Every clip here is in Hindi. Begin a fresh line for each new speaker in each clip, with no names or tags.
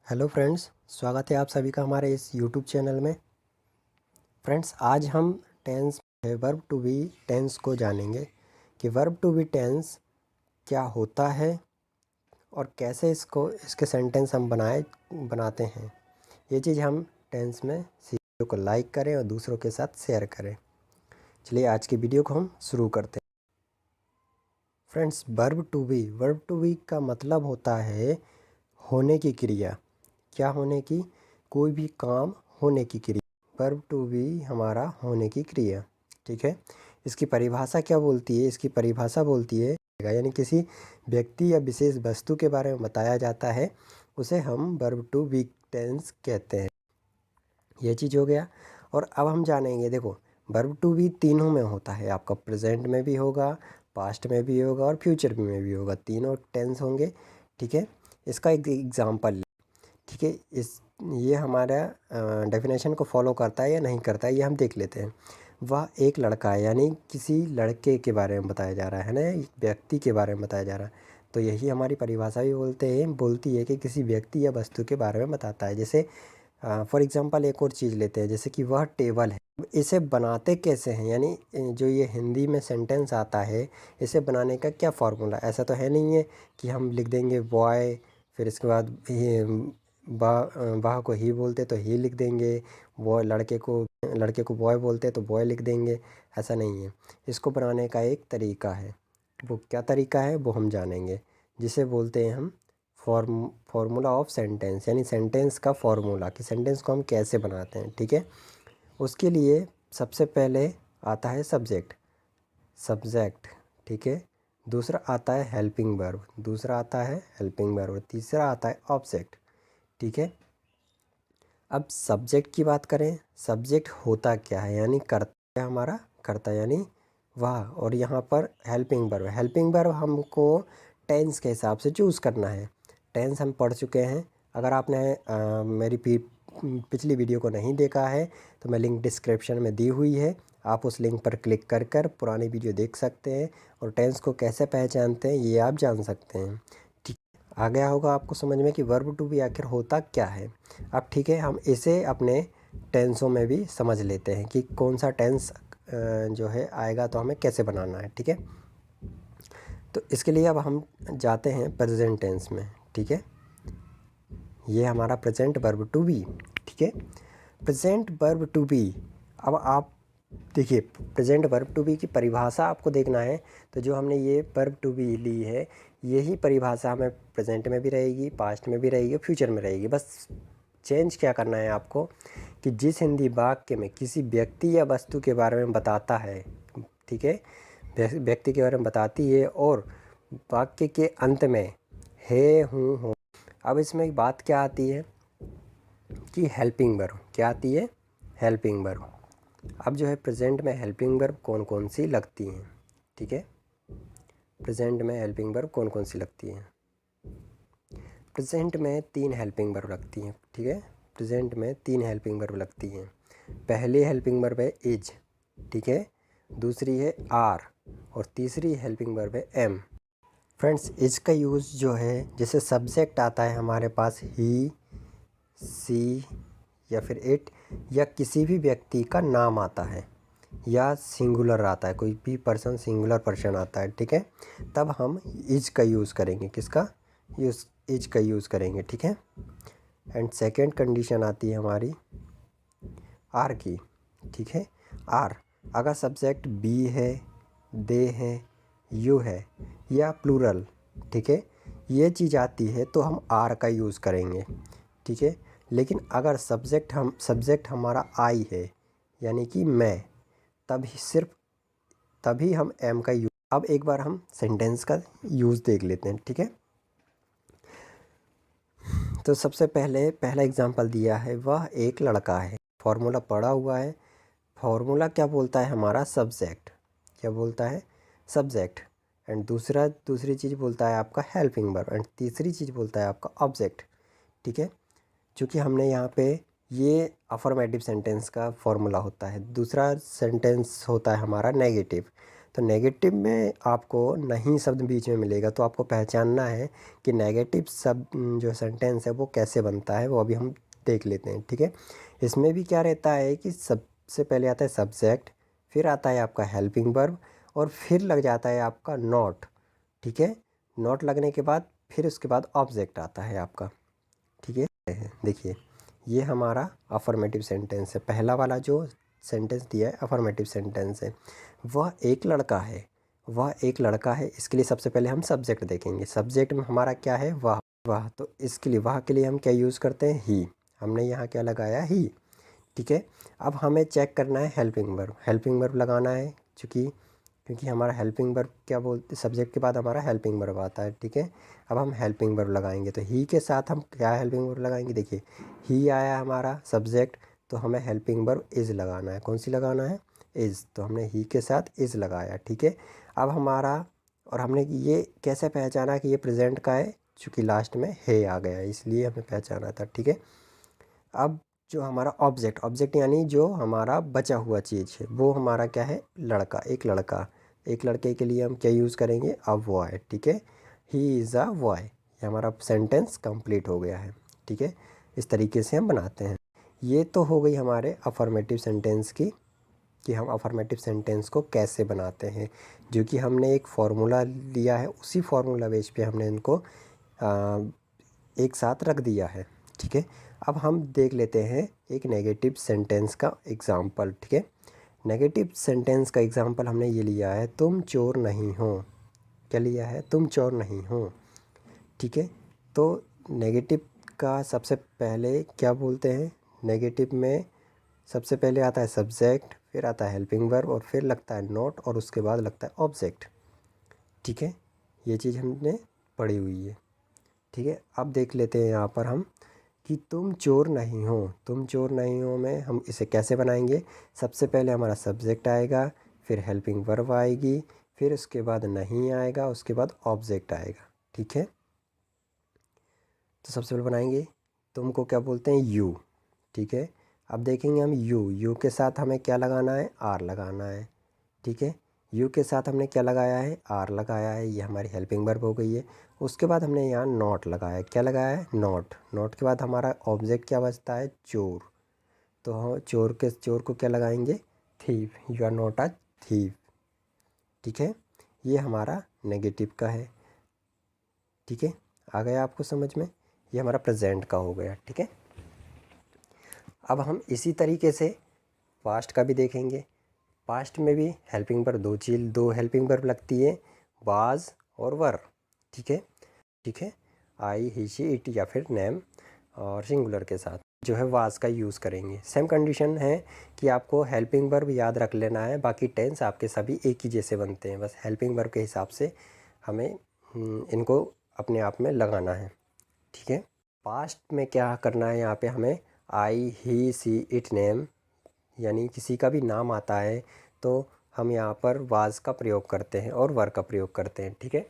हेलो फ्रेंड्स, स्वागत है आप सभी का हमारे इस यूट्यूब चैनल में। फ्रेंड्स, आज हम टेंस है वर्ब टू बी टेंस को जानेंगे कि वर्ब टू बी टेंस क्या होता है और कैसे इसके सेंटेंस हम बनाते हैं। ये चीज़ हम टेंस में वीडियो को लाइक करें और दूसरों के साथ शेयर करें। चलिए आज की वीडियो को हम शुरू करते हैं। फ्रेंड्स, वर्ब टू बी का मतलब होता है होने की क्रिया। क्या होने की? कोई भी काम होने की क्रिया। वर्ब टू बी हमारा होने की क्रिया, ठीक है। इसकी परिभाषा क्या बोलती है? इसकी परिभाषा बोलती है यानी किसी व्यक्ति या विशेष वस्तु के बारे में बताया जाता है, उसे हम वर्ब टू बी टेंस कहते हैं। ये चीज़ हो गया। और अब हम जानेंगे, देखो वर्ब टू बी तीनों में होता है। आपका प्रेजेंट में भी होगा, पास्ट में भी होगा और फ्यूचर में भी होगा। तीनों टेंस होंगे, ठीक है। इसका एक एग्जाम्पल, ठीक है। ये हमारा डेफिनेशन को फॉलो करता है या नहीं करता है, ये हम देख लेते हैं। वह एक लड़का है, यानी किसी लड़के के बारे में बताया जा रहा है ना, एक व्यक्ति के बारे में बताया जा रहा है। तो यही हमारी परिभाषा भी बोलती है कि किसी व्यक्ति या वस्तु के बारे में बताता है। जैसे फॉर एग्जांपल एक और चीज़ लेते हैं, जैसे कि वह टेबल है। इसे बनाते कैसे हैं, यानी जो ये हिंदी में सेंटेंस आता है, इसे बनाने का क्या फार्मूला? ऐसा तो है नहीं है कि हम लिख देंगे बॉय, फिर इसके बाद ये वाह को ही बोलते तो ही लिख देंगे, वो लड़के को बॉय बोलते तो बॉय लिख देंगे। ऐसा नहीं है। इसको बनाने का एक तरीका है। वो क्या तरीका है वो हम जानेंगे, जिसे बोलते हैं हम फार्मूला ऑफ सेंटेंस, यानी सेंटेंस का फार्मूला, कि सेंटेंस को हम कैसे बनाते हैं, ठीक है। उसके लिए सबसे पहले आता है सब्जेक्ट, ठीक है। दूसरा आता है हेल्पिंग वर्ब, और तीसरा आता है ऑब्जेक्ट, ठीक है। अब सब्जेक्ट की बात करें, सब्जेक्ट होता क्या है, यानी करता है हमारा, करता यानी वह। और यहाँ पर हेल्पिंग वर्ब हमको टेंस के हिसाब से चूज़ करना है। टेंस हम पढ़ चुके हैं। अगर आपने मेरी पिछली वीडियो को नहीं देखा है तो मैं लिंक डिस्क्रिप्शन में दी हुई है, आप उस लिंक पर क्लिक कर कर पुरानी वीडियो देख सकते हैं और टेंस को कैसे पहचानते हैं ये आप जान सकते हैं। ठीक, आ गया होगा आपको समझ में कि वर्ब टू बी आखिर होता क्या है। अब ठीक है, हम इसे अपने टेंसों में भी समझ लेते हैं कि कौन सा टेंस जो है आएगा तो हमें कैसे बनाना है, ठीक है। तो इसके लिए अब हम जाते हैं प्रेजेंट टेंस में, ठीक है। ये हमारा प्रेजेंट वर्ब टू बी, ठीक है। प्रेजेंट वर्ब टू बी, अब आप देखिए प्रेजेंट वर्ब टू बी की परिभाषा आपको देखना है। तो जो हमने ये वर्ब टू बी ली है, यही परिभाषा हमें प्रेजेंट में भी रहेगी, पास्ट में भी रहेगी, फ्यूचर में रहेगी। बस चेंज क्या करना है आपको कि जिस हिंदी वाक्य में किसी व्यक्ति या वस्तु के बारे में बताता है, ठीक है, व्यक्ति के बारे में बताती है और वाक्य के अंत में है, हूँ, हो। अब इसमें एक बात क्या आती है कि हेल्पिंग वर्ब क्या आती है, हेल्पिंग वर्ब। अब जो है प्रेजेंट में हेल्पिंग वर्ब कौन कौन सी लगती हैं, ठीक है। प्रेजेंट में हेल्पिंग वर्ब कौन कौन सी लगती हैं? प्रेजेंट में 3 हेल्पिंग वर्ब लगती हैं, ठीक है। प्रेजेंट में 3 हेल्पिंग वर्ब लगती हैं। पहली हेल्पिंग वर्ब है इज, ठीक है। दूसरी है आर और तीसरी हेल्पिंग वर्ब है एम। फ्रेंड्स, इज का यूज़ जो है, जैसे सब्जेक्ट आता है हमारे पास ही, सी या फिर इट, या किसी भी व्यक्ति का नाम आता है या सिंगुलर आता है, कोई भी पर्सन सिंगुलर पर्सन आता है, ठीक है। तब हम इज का यूज़ करेंगे, किसका यूज़, इज का यूज़ करेंगे, ठीक है। एंड सेकेंड कंडीशन आती है हमारी आर की, ठीक है। आर, अगर सब्जेक्ट बी है, दे है, यू है या प्लूरल, ठीक है, ये चीज़ आती है तो हम आर का यूज़ करेंगे, ठीक है। लेकिन अगर सब्जेक्ट हमारा आई है, यानी कि मैं, तभी हम एम का यूज़। अब एक बार हम सेंटेंस का यूज़ देख लेते हैं, ठीक है। तो सबसे पहले पहला एग्जांपल दिया है, वह एक लड़का है। फॉर्मूला पढ़ा हुआ है। फॉर्मूला क्या बोलता है हमारा? सब्जेक्ट। क्या बोलता है? सब्जेक्ट। एंड दूसरी चीज़ बोलता है आपका हेल्पिंग वर्ब, एंड तीसरी चीज़ बोलता है आपका ऑब्जेक्ट, ठीक है। चूँकि हमने यहाँ पे ये अफर्मेटिव सेंटेंस का फॉर्मूला होता है, दूसरा सेंटेंस होता है हमारा नेगेटिव। तो नेगेटिव में आपको नहीं शब्द बीच में मिलेगा, तो आपको पहचानना है कि नेगेटिव शब्द जो सेंटेंस है वो कैसे बनता है, वो अभी हम देख लेते हैं। ठीक है, इसमें भी क्या रहता है कि सबसे पहले आता है सब्जेक्ट, फिर आता है आपका हेल्पिंग वर्ब, और फिर लग जाता है आपका नॉट। ठीक है, नॉट लगने के बाद फिर उसके बाद ऑब्जेक्ट आता है आपका। ठीक है, देखिए ये हमारा अफर्मेटिव सेंटेंस है। पहला वाला जो सेंटेंस दिया है अफर्मेटिव सेंटेंस है। वह एक लड़का है, वह एक लड़का है। इसके लिए सबसे पहले हम सब्जेक्ट देखेंगे। सब्जेक्ट में हमारा क्या है, वह। वह, तो इसके लिए वह के लिए हम क्या यूज़ करते हैं, ही। हमने यहाँ क्या लगाया, ही। ठीक है, अब हमें चेक करना है हेल्पिंग वर्ब। हेल्पिंग वर्ब लगाना है, क्योंकि हमारा हेल्पिंग वर्ब क्या बोलते, सब्जेक्ट के बाद हमारा हेल्पिंग वर्ब आता है। ठीक है, अब हम हेल्पिंग वर्ब लगाएंगे, तो ही के साथ हम क्या हेल्पिंग वर्ब लगाएंगे, देखिए ही आया हमारा सब्जेक्ट, तो हमें हेल्पिंग वर्ब इज़ लगाना है। कौन सी लगाना है, इज़। तो हमने ही के साथ इज़ लगाया। ठीक है, अब हमारा, और हमने ये कैसे पहचाना कि ये प्रेजेंट का है, चूँकि लास्ट में है आ गया, इसलिए हमें पहचाना था। ठीक है, अब जो हमारा ऑब्जेक्ट, ऑब्जेक्ट यानी जो हमारा बचा हुआ चीज़ है, वो हमारा क्या है, लड़का, एक लड़का। एक लड़के के लिए हम क्या यूज़ करेंगे, अ बॉय। ठीक है, ही इज़ अ बॉय। ये हमारा सेंटेंस कंप्लीट हो गया है। ठीक है, इस तरीके से हम बनाते हैं। ये तो हो गई हमारे अफर्मेटिव सेंटेंस की, कि हम अफर्मेटिव सेंटेंस को कैसे बनाते हैं, जो कि हमने एक फार्मूला लिया है, उसी फार्मूला बेस पे हमने इनको एक साथ रख दिया है। ठीक है, अब हम देख लेते हैं एक नेगेटिव सेंटेंस का एग्ज़ाम्पल। ठीक है, नेगेटिव सेंटेंस का एग्ज़ाम्पल हमने ये लिया है, तुम चोर नहीं हो। क्या लिया है, तुम चोर नहीं हो। ठीक है, तो नेगेटिव का सबसे पहले क्या बोलते हैं, नेगेटिव में सबसे पहले आता है सब्जेक्ट, फिर आता है हेल्पिंग वर्ब, और फिर लगता है नॉट, और उसके बाद लगता है ऑब्जेक्ट। ठीक है, ये चीज़ हमने पढ़ी हुई है। ठीक है, अब देख लेते हैं यहाँ पर हम कि तुम चोर नहीं हो। तुम चोर नहीं हो में हम इसे कैसे बनाएंगे, सबसे पहले हमारा सब्जेक्ट आएगा, फिर हेल्पिंग वर्ब आएगी, फिर उसके बाद नहीं आएगा, उसके बाद ऑब्जेक्ट आएगा। ठीक है, तो सबसे पहले बनाएंगे, तुमको क्या बोलते हैं, यू। ठीक है, अब देखेंगे हम यू के साथ हमें क्या लगाना है, आर लगाना है। ठीक है, यू के साथ हमने क्या लगाया है, आर लगाया है, ये हमारी हेल्पिंग वर्ब हो गई है। उसके बाद हमने यहाँ नॉट लगाया है। क्या लगाया है, नॉट। नॉट के बाद हमारा ऑब्जेक्ट क्या बचता है, चोर। तो हम चोर को क्या लगाएंगे, thief. You are not a thief. ठीक है, ये हमारा नेगेटिव का है। ठीक है, आ गया आपको समझ में, ये हमारा प्रेजेंट का हो गया। ठीक है, अब हम इसी तरीके से पास्ट का भी देखेंगे। पास्ट में भी हेल्पिंग वर्ब दो हेल्पिंग वर्ब लगती है, वाज और वर। ठीक है, ठीक है, आई, ही, शी, इट, या फिर नेम और सिंगुलर के साथ जो है वाज का यूज़ करेंगे। सेम कंडीशन है कि आपको हेल्पिंग वर्ब याद रख लेना है, बाकी टेंस आपके सभी एक ही जैसे बनते हैं, बस हेल्पिंग वर्ब के हिसाब से हमें इनको अपने आप में लगाना है। ठीक है, पास्ट में क्या करना है, यहाँ पे हमें आई, ही, सी, इट, नेम, यानी किसी का भी नाम आता है तो हम यहाँ पर वाज का प्रयोग करते हैं और वर का प्रयोग करते हैं। ठीक है,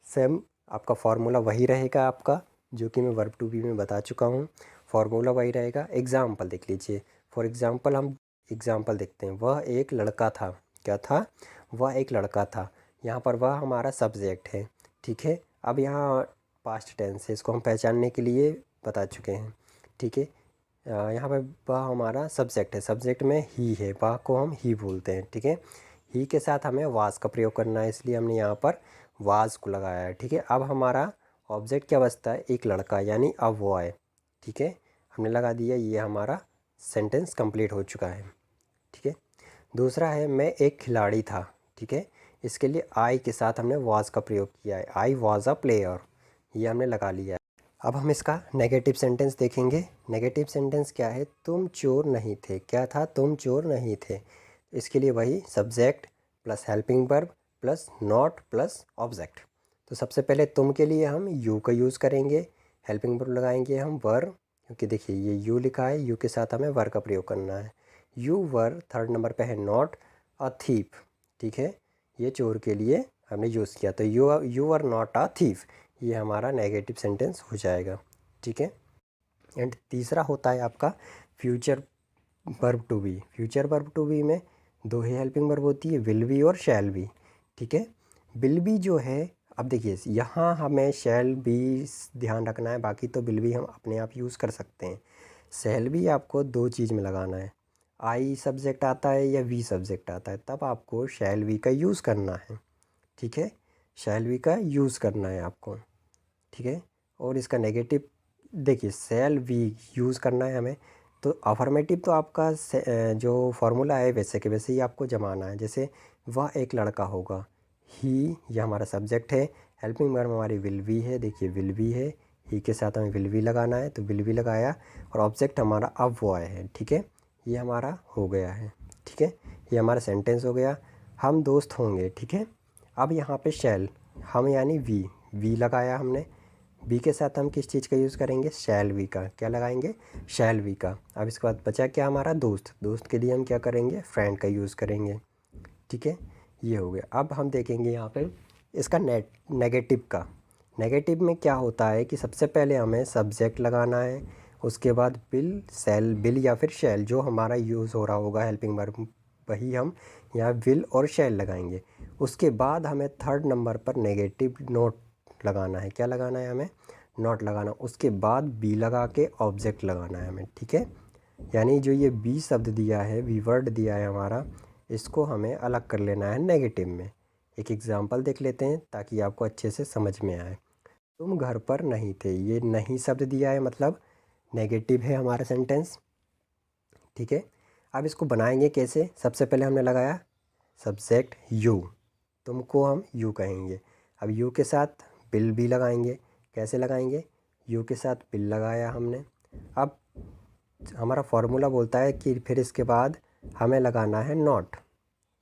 सेम आपका फार्मूला वही रहेगा आपका, जो कि मैं वर्ब टू बी में बता चुका हूँ। फार्मूला वही रहेगा। एग्ज़ाम्पल देख लीजिए। फॉर एग्ज़ाम्पल हम एग्ज़ाम्पल देखते हैं, वह एक लड़का था। क्या था, वह एक लड़का था। यहाँ पर वह हमारा सब्जेक्ट है। ठीक है, अब यहाँ पास्ट टेंस है, इसको हम पहचानने के लिए बता चुके हैं। ठीक है, यहाँ पे वह हमारा सब्जेक्ट है, सब्जेक्ट में ही है, वह को हम ही बोलते हैं। ठीक है, ही के साथ हमें वाज का प्रयोग करना है, इसलिए हमने यहाँ पर वाज को लगाया है। ठीक है, अब हमारा ऑब्जेक्ट क्या बचता है, एक लड़का, यानी अ बॉय। ठीक है, हमने लगा दिया, ये हमारा सेंटेंस कंप्लीट हो चुका है। ठीक है, दूसरा है मैं एक खिलाड़ी था। ठीक है, इसके लिए आई के साथ हमने वाज का प्रयोग किया है, आई वाज अ प्लेयर, ये हमने लगा लिया है। अब हम इसका नेगेटिव सेंटेंस देखेंगे। नेगेटिव सेंटेंस क्या है, तुम चोर नहीं थे। क्या था, तुम चोर नहीं थे। इसके लिए वही subject plus helping verb plus not plus object. तो सबसे पहले तुम के लिए हम यू का यूज़ करेंगे, हेल्पिंग वर्ब लगाएंगे हम वर, क्योंकि देखिए ये यू लिखा है, यू के साथ हमें वर का प्रयोग करना है। यू वर, थर्ड नंबर पे है नॉट अ थीफ। ठीक है, ये चोर के लिए हमने यूज़ किया, तो you are not a thief, ये हमारा नेगेटिव सेंटेंस हो जाएगा। ठीक है, एंड तीसरा होता है आपका future verb to be. Future verb to be में दो ही हेल्पिंग वर्ब होती है, विल बी और शैल बी। ठीक है, विल बी जो है, अब देखिए यहाँ हमें शैल बी ध्यान रखना है, बाकी तो विल बी हम अपने आप यूज़ कर सकते हैं। शैल बी आपको दो चीज़ में लगाना है, आई सब्जेक्ट आता है या वी सब्जेक्ट आता है, तब आपको शैल बी का यूज़ करना है। ठीक है, शैल बी का यूज़ करना है आपको। ठीक है, और इसका नेगेटिव देखिए, शैल वी यूज़ करना है हमें, तो अफर्मेटिव तो आपका जो फार्मूला है वैसे के वैसे ही आपको जमाना है। जैसे वह एक लड़का होगा, ही ये हमारा सब्जेक्ट है, हेल्पिंग वर्ब हमारी विल बी है, देखिए विल बी है, ही के साथ हमें विल बी लगाना है, तो विल बी लगाया, और ऑब्जेक्ट हमारा अब बॉय है। ठीक है, ये हमारा हो गया है। ठीक है, ये हमारा सेंटेंस हो गया, हम दोस्त होंगे। ठीक है, अब यहाँ पे शैल, हम यानी वी लगाया हमने, वी के साथ हम किस चीज़ का यूज़ करेंगे, शैल वी का। क्या लगाएंगे, शैल वी का। अब इसके बाद बचा क्या हमारा, दोस्त, दोस्त के लिए हम क्या करेंगे, फ्रेंड का यूज़ करेंगे। ठीक है, ये हो गया। अब हम देखेंगे यहाँ पे इसका नेगेटिव का। नेगेटिव में क्या होता है कि सबसे पहले हमें सब्जेक्ट लगाना है, उसके बाद बिल या फिर शैल जो हमारा यूज़ हो रहा होगा हेल्पिंग वर्ब, वही हम यहाँ विल और शैल लगाएंगे। उसके बाद हमें थर्ड नंबर पर नेगेटिव नोट लगाना है। क्या लगाना है हमें, नॉट लगाना। उसके बाद बी लगा के ऑब्जेक्ट लगाना है हमें। ठीक है, यानी जो ये बी शब्द दिया है, बी वर्ड दिया है हमारा, इसको हमें अलग कर लेना है नेगेटिव में। एक एग्जांपल देख लेते हैं ताकि आपको अच्छे से समझ में आए। तुम घर पर नहीं थे, ये नहीं शब्द दिया है, मतलब नेगेटिव है हमारा सेंटेंस। ठीक है, अब इसको बनाएंगे कैसे, सबसे पहले हमने लगाया सब्जेक्ट यू, तुमको हम यू कहेंगे। अब यू के साथ बिल भी लगाएंगे। कैसे लगाएंगे, यू के साथ बिल लगाया हमने। अब हमारा फॉर्मूला बोलता है कि फिर इसके बाद हमें लगाना है नॉट।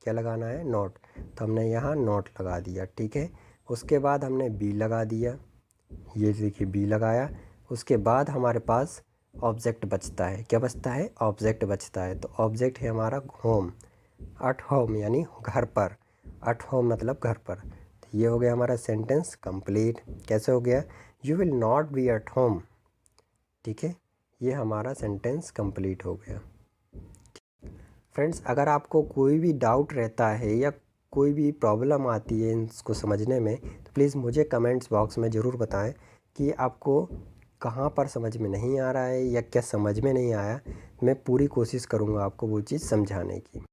क्या लगाना है, नॉट, तो हमने यहाँ नॉट लगा दिया। ठीक है, उसके बाद हमने बी लगा दिया, ये देखिए बी लगाया। उसके बाद हमारे पास ऑब्जेक्ट बचता है। क्या बचता है, ऑब्जेक्ट बचता है, तो ऑब्जेक्ट है हमारा होम, एट होम यानी घर पर, एट होम मतलब घर पर। तो ये हो गया हमारा सेंटेंस कंप्लीट। कैसे हो गया, you will not be at home. ठीक है, ये हमारा सेंटेंस कंप्लीट हो गया। फ्रेंड्स, अगर आपको कोई भी डाउट रहता है या कोई भी प्रॉब्लम आती है इसको समझने में, तो प्लीज़ मुझे कमेंट्स बॉक्स में ज़रूर बताएं कि आपको कहाँ पर समझ में नहीं आ रहा है या क्या समझ में नहीं आया। मैं पूरी कोशिश करूँगा आपको वो चीज़ समझाने की।